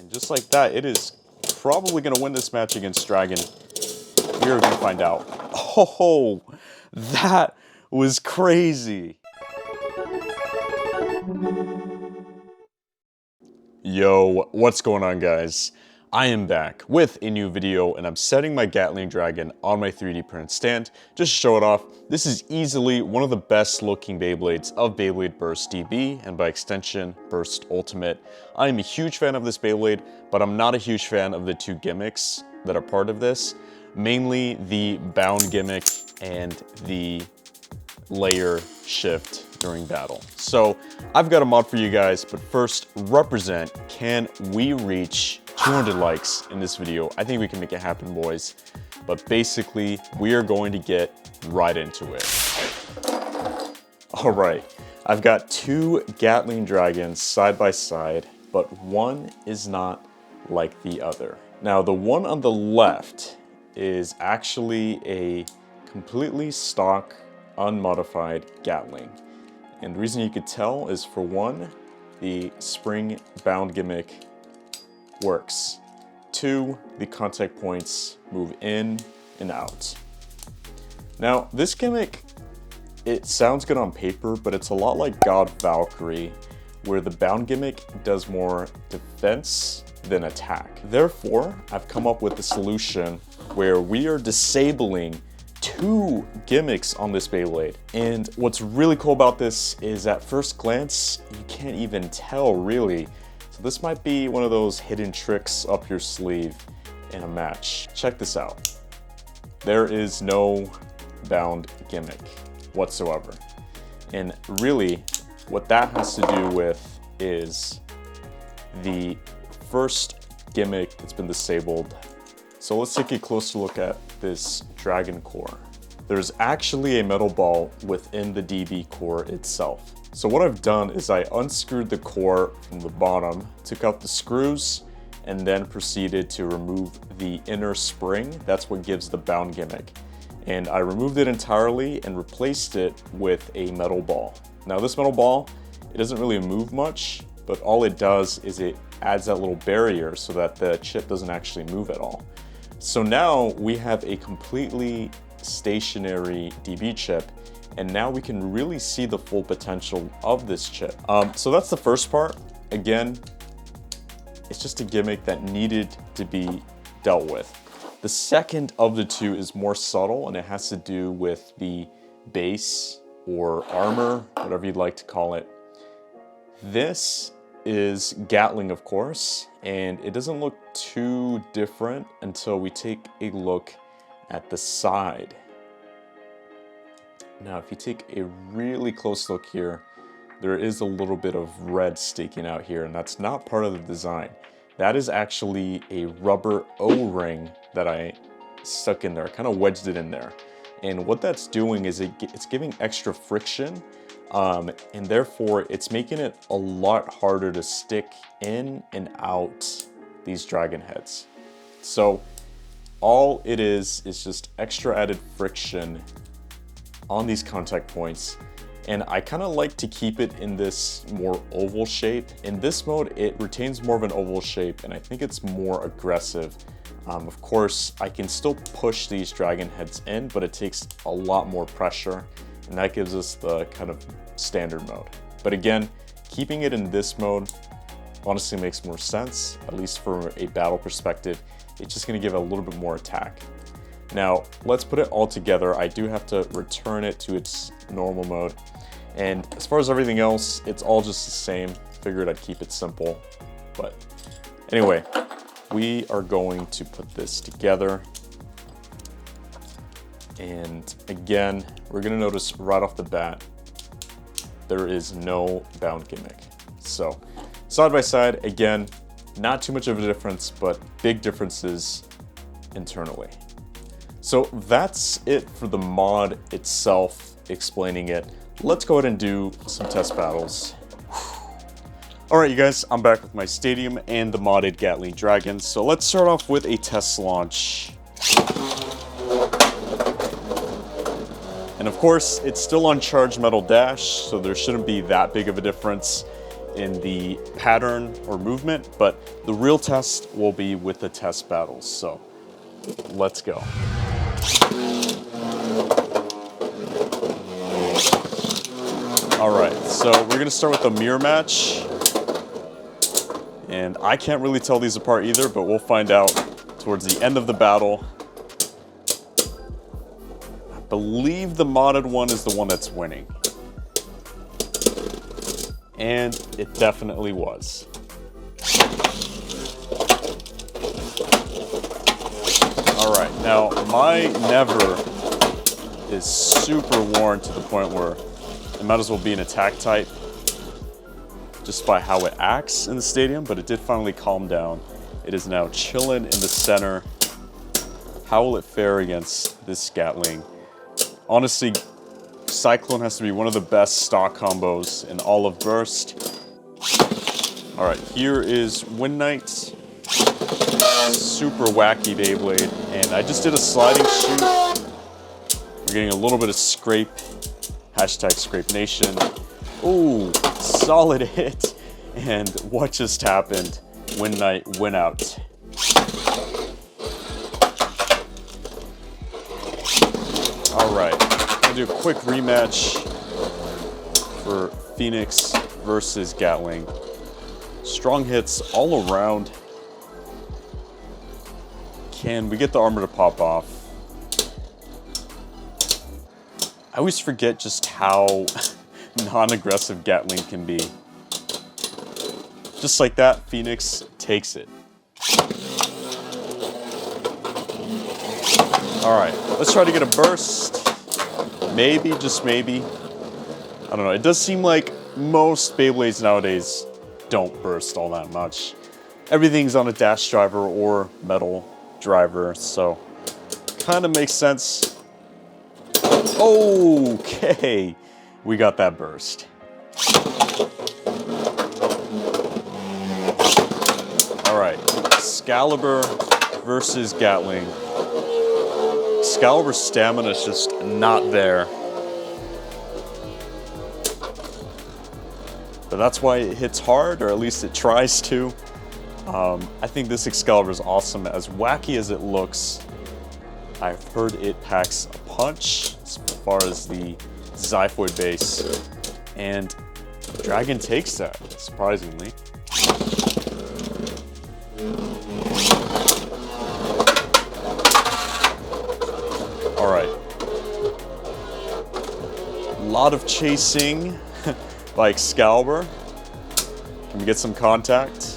And just like that, it is probably going to win this match against Dragon. We're going to find out. Oh, that was crazy. Yo, what's going on, guys? I am back with a new video, and I'm setting my Gatling Dragon on my 3D print stand just to show it off. This is easily one of the best looking Beyblades of Beyblade Burst DB, and by extension, Burst Ultimate. I am a huge fan of this Beyblade, but I'm not a huge fan of the two gimmicks that are part of this. Mainly the bound gimmick and the layer shift during battle. So I've got a mod for you guys, but first, represent, can we reach 200 likes in this video? I think we can make it happen, boys. But basically, we are going to get right into it. All right, I've got two Gatling Dragons side by side, but one is not like the other. Now, the one on the left is actually a completely stock, unmodified Gatling. And the reason you could tell is, for one, the spring bound gimmick works. Two, the contact points move in and out. Now, this gimmick, it sounds good on paper, but it's a lot like God Valkyrie, where the bound gimmick does more defense than attack. Therefore, I've come up with a solution where we are disabling two gimmicks on this Beyblade. And what's really cool about this is, at first glance, you can't even tell really. So this might be one of those hidden tricks up your sleeve in a match. Check this out. There is no bound gimmick whatsoever. And really, what that has to do with is the first gimmick that's been disabled. So let's take a closer look at this Dragon core. There's actually a metal ball within the DB core itself. So what I've done is I unscrewed the core from the bottom, took out the screws, and then proceeded to remove the inner spring. That's what gives the bound gimmick. And I removed it entirely and replaced it with a metal ball. Now, this metal ball, it doesn't really move much, but all it does is it adds that little barrier so that the chip doesn't actually move at all. So now we have a completely stationary DB chip, and now we can really see the full potential of this chip. So that's the first part. Again, it's just a gimmick that needed to be dealt with. The second of the two is more subtle, and it has to do with the base or armor, whatever you'd like to call it. This is Gatling, of course, and it doesn't look too different until we take a look at the side. Now, if you take a really close look here, there is a little bit of red sticking out here, and that's not part of the design. That is actually a rubber O-ring that I stuck in there, kind of wedged it in there. And what that's doing is it's giving extra friction, and therefore it's making it a lot harder to stick in and out these dragon heads. So all it is just extra added friction on these contact points. And I kind of like to keep it in this more oval shape. In this mode, it retains more of an oval shape, and I think it's more aggressive. Of course, I can still push these dragon heads in, but it takes a lot more pressure, and that gives us the kind of standard mode. But again, keeping it in this mode honestly makes more sense, at least from a battle perspective. It's just gonna give it a little bit more attack. Now, let's put it all together. I do have to return it to its normal mode. And as far as everything else, it's all just the same. Figured I'd keep it simple. But anyway, we are going to put this together. And again, we're gonna notice right off the bat, there is no bound gimmick. So side by side, again, not too much of a difference, but big differences internally. So that's it for the mod itself, explaining it. Let's go ahead and do some test battles. Alright, you guys, I'm back with my stadium and the modded Gatling Dragon. So let's start off with a test launch. And of course, it's still on charged metal dash, so there shouldn't be that big of a difference. in the pattern or movement, but the real test will be with the test battles. So let's go. All right, so we're gonna start with the mirror match. And I can't really tell these apart either, but we'll find out towards the end of the battle. I believe the modded one is the one that's winning. And it definitely was. Alright, now my Never is super worn to the point where it might as well be an attack type just by how it acts in the stadium, but it did finally calm down. It is now chilling in the center. How will it fare against this Gatling? Honestly, Cyclone has to be one of the best stock combos in all of Burst. Alright, here is Win Knight. Super wacky Beyblade. And I just did a sliding shoot. We're getting a little bit of scrape. Hashtag Scrape Nation. Ooh, solid hit. And what just happened? Win Knight, win out. Alright, I'll do a quick rematch for Phoenix versus Gatling. Strong hits all around. Can we get the armor to pop off? I always forget just how non-aggressive Gatling can be. Just like that, Phoenix takes it. Alright, let's try to get a burst. Maybe, just maybe. I don't know, it does seem like most Beyblades nowadays don't burst all that much. Everything's on a dash driver or metal driver, so kind of makes sense. Okay, we got that burst. Alright, Excalibur versus Gatling. Excalibur's stamina is just not there. But that's why it hits hard, or at least it tries to. I think this Excalibur is awesome. As wacky as it looks, I've heard it packs a punch as far as the Xiphoid base. And Dragon takes that, surprisingly. Alright. A lot of chasing by Excalibur. Can we get some contact?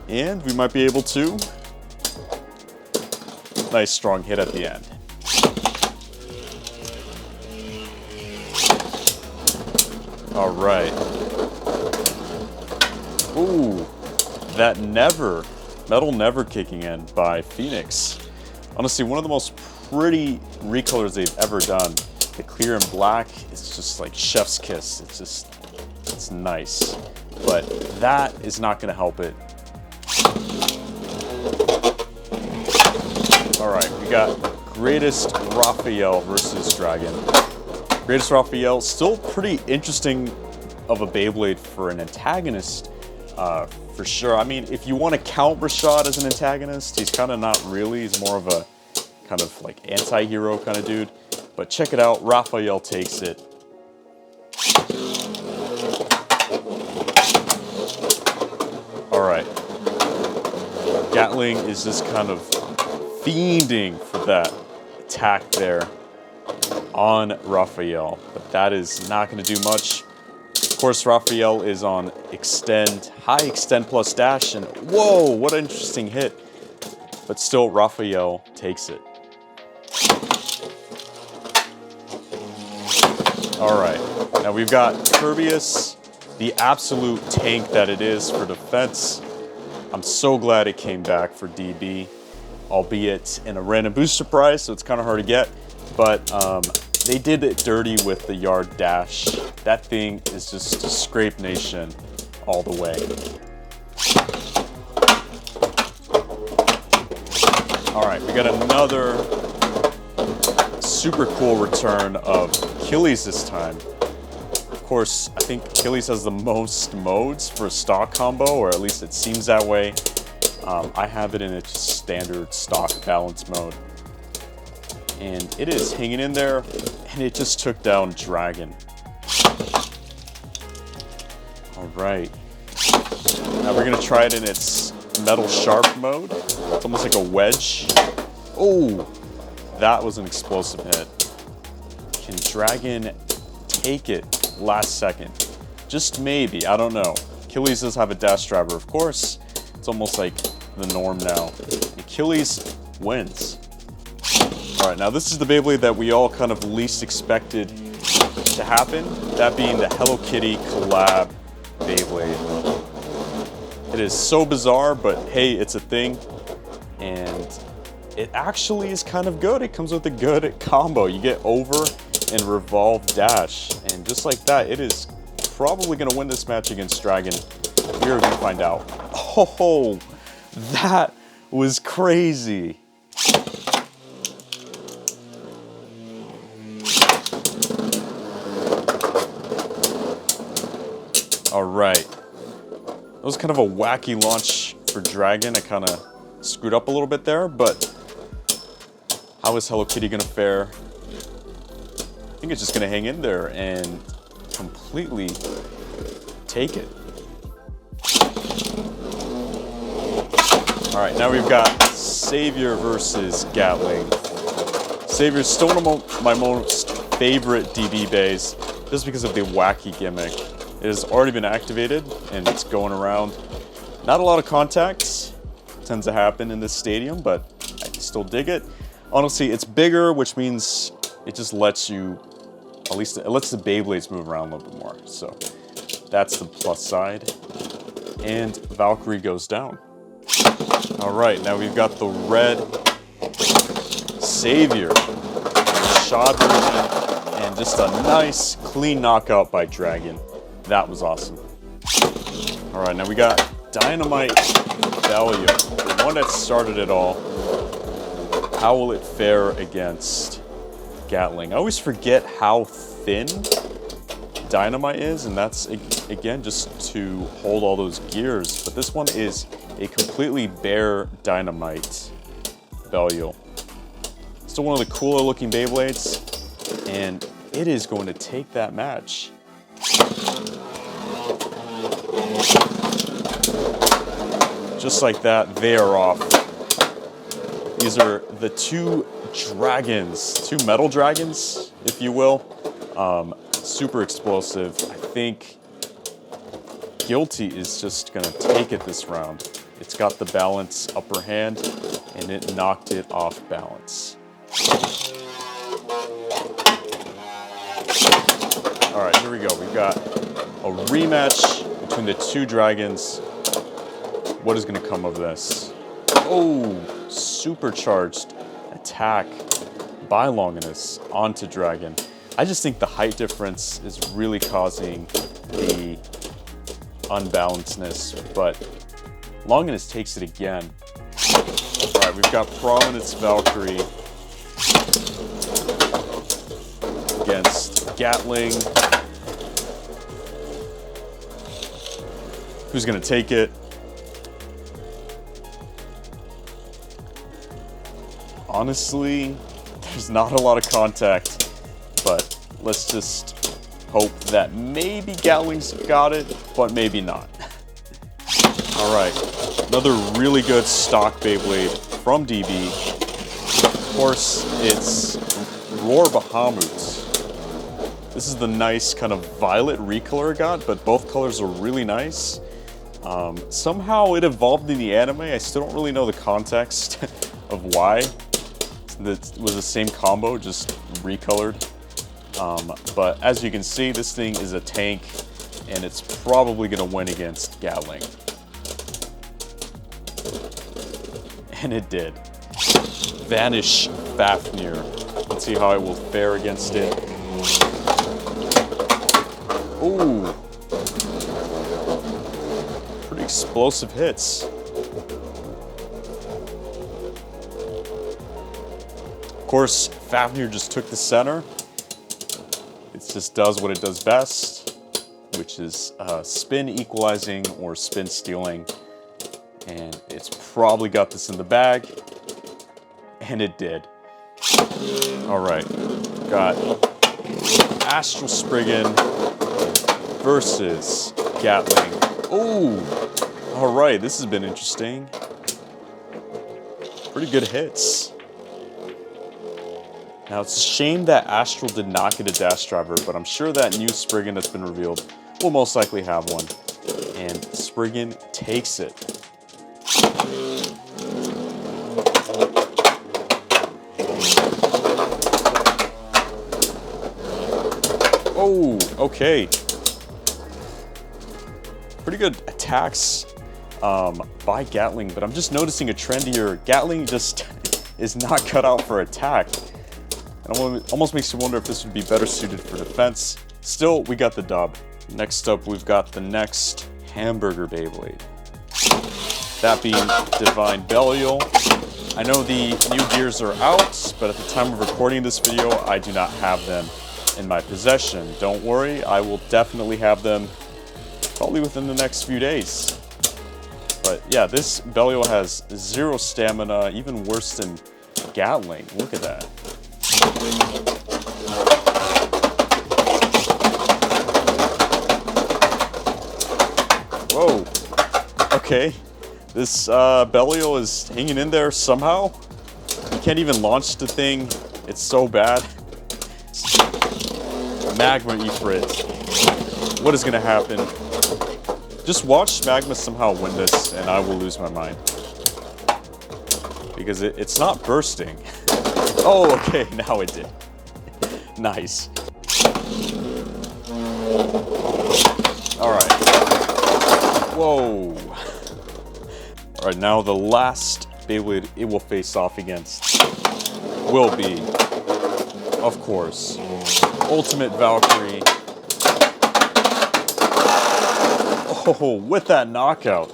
And we might be able to. Nice strong hit at the end. Alright. Ooh, that Metal Never kicking in by Phoenix. Honestly, one of the most pretty recolors they've ever done. The clear and black is just like chef's kiss. It's nice. But that is not gonna help it. Alright, we got Greatest Raphael versus Dragon. Greatest Raphael, still pretty interesting of a Beyblade for an antagonist, for sure. I mean, if you want to count Rashad as an antagonist, he's kind of not really. He's more of a kind of like anti-hero kind of dude. But check it out, Raphael takes it. Alright. Gatling is just kind of fiending for that attack there on Raphael, but that is not going to do much. Of course, Raphael is on extend, high extend plus dash, and whoa, what an interesting hit. But still, Raphael takes it. Alright, now we've got Kirbyus, the absolute tank that it is for defense. I'm so glad it came back for DB, albeit in a random booster prize, so it's kind of hard to get. But they did it dirty with the yard dash. That thing is just Scrape Nation all the way. Alright, we got another super cool return of Achilles this time. course, I think Achilles has the most modes for a stock combo, or at least it seems that way. I have it in its standard stock balance mode. And it is hanging in there, and it just took down Dragon. Alright. Now we're going to try it in its metal sharp mode. It's almost like a wedge. Oh, that was an explosive hit. Can Dragon take it last second? Just maybe, I don't know. Achilles does have a dash driver, of course. It's almost like the norm now. Achilles wins. Alright, now this is the Beyblade that we all kind of least expected to happen. That being the Hello Kitty collab Beyblade. It is so bizarre, but hey, it's a thing. And it actually is kind of good. It comes with a good combo. You get over and revolve dash. And just like that, it is probably going to win this match against Dragon. We're going to find out. Oh, that was crazy. All right. That was kind of a wacky launch for Dragon. I kind of screwed up a little bit there, but how is Hello Kitty going to fare? I think it's just going to hang in there and completely take it. All right, now we've got Savior versus Gatling. Savior's still one of my most favorite DB bays, just because of the wacky gimmick. It has already been activated, and it's going around. Not a lot of contacts tends to happen in this stadium, but I still dig it. Honestly, it's bigger, which means it just lets you, at least it lets the Beyblades move around a little bit more. So that's the plus side. And Valkyrie goes down. All right, now we've got the red Savior, shot version, and just a nice, clean knockout by Dragon. That was awesome. All right, now we got Dynamite Value, the one that started it all. How will it fare against Gatling? I always forget how thin Dynamite is, and that's, again, just to hold all those gears. But this one is a completely bare Dynamite Value. Still one of the cooler looking Beyblades, and it is going to take that match. Just like that, they are off. These are the two dragons, two metal dragons, if you will. Super explosive. I think Guilty is just gonna take it this round. It's got the balance upper hand, and it knocked it off balance. All right, here we go. We've got a rematch between the two dragons. What is going to come of this? Oh, supercharged attack by Longinus onto Dragon. I just think the height difference is really causing the unbalancedness, but Longinus takes it again. All right, we've got Prominence Valkyrie against Gatling. Who's going to take it? Honestly, there's not a lot of contact, but let's just hope that maybe Gatling's got it, but maybe not. All right, another really good stock Beyblade from DB. Of course, it's Roar Bahamut. This is the nice kind of violet recolor it got, but both colors are really nice. Somehow it evolved in the anime. I still don't really know the context of why. That was the same combo, just recolored. But as you can see, this thing is a tank, and it's probably going to win against Gatling. And it did. Vanish Fafnir. Let's see how it will fare against it. Ooh. Pretty explosive hits. Of course, Fafnir just took the center. It just does what it does best. which is spin equalizing or spin stealing. And it's probably got this in the bag. And it did. Alright, got Astral Spriggan versus Gatling. Oh, alright, this has been interesting. Pretty good hits. Now, it's a shame that Astral did not get a dash driver, but I'm sure that new Spriggan that's been revealed will most likely have one. And Spriggan takes it. Oh, okay. Pretty good attacks by Gatling, but I'm just noticing a trend here. Gatling just is not cut out for attack. It almost makes you wonder if this would be better suited for defense. Still, we got the dub. Next up, we've got the next Hamburger Beyblade. That being Divine Belial. I know the new gears are out, but at the time of recording this video, I do not have them in my possession. Don't worry, I will definitely have them probably within the next few days. But yeah, this Belial has 0 stamina, even worse than Gatling. Look at that. Whoa. Okay. This Belial is hanging in there somehow. You can't even launch the thing. It's so bad. Magma Ifrit. What is gonna happen? Just watch Magma somehow win this and I will lose my mind. Because it's not bursting. Oh, okay, now it did. Nice. Alright. Whoa. Alright, now the last Beyblade it will face off against will be, of course, Ultimate Valkyrie. Oh, with that knockout.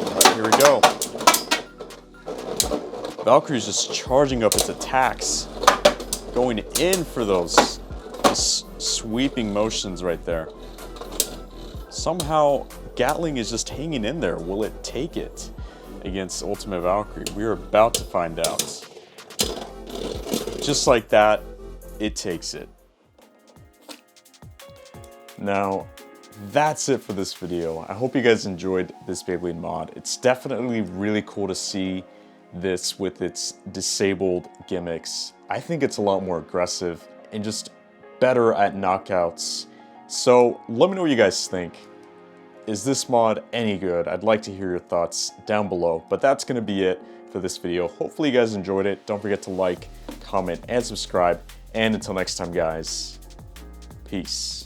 Alright, here we go. Valkyrie's just charging up its attacks. Going in for those sweeping motions right there. Somehow, Gatling is just hanging in there. Will it take it against Ultimate Valkyrie? We're about to find out. Just like that, it takes it. Now, that's it for this video. I hope you guys enjoyed this Beyblade mod. It's definitely really cool to see this with its disabled gimmicks. I think it's a lot more aggressive and just better at knockouts. So let me know what you guys think. Is this mod any good? I'd like to hear your thoughts down below. But that's going to be it for this video. Hopefully you guys enjoyed it. Don't forget to like, comment, and subscribe. And until next time, guys, peace.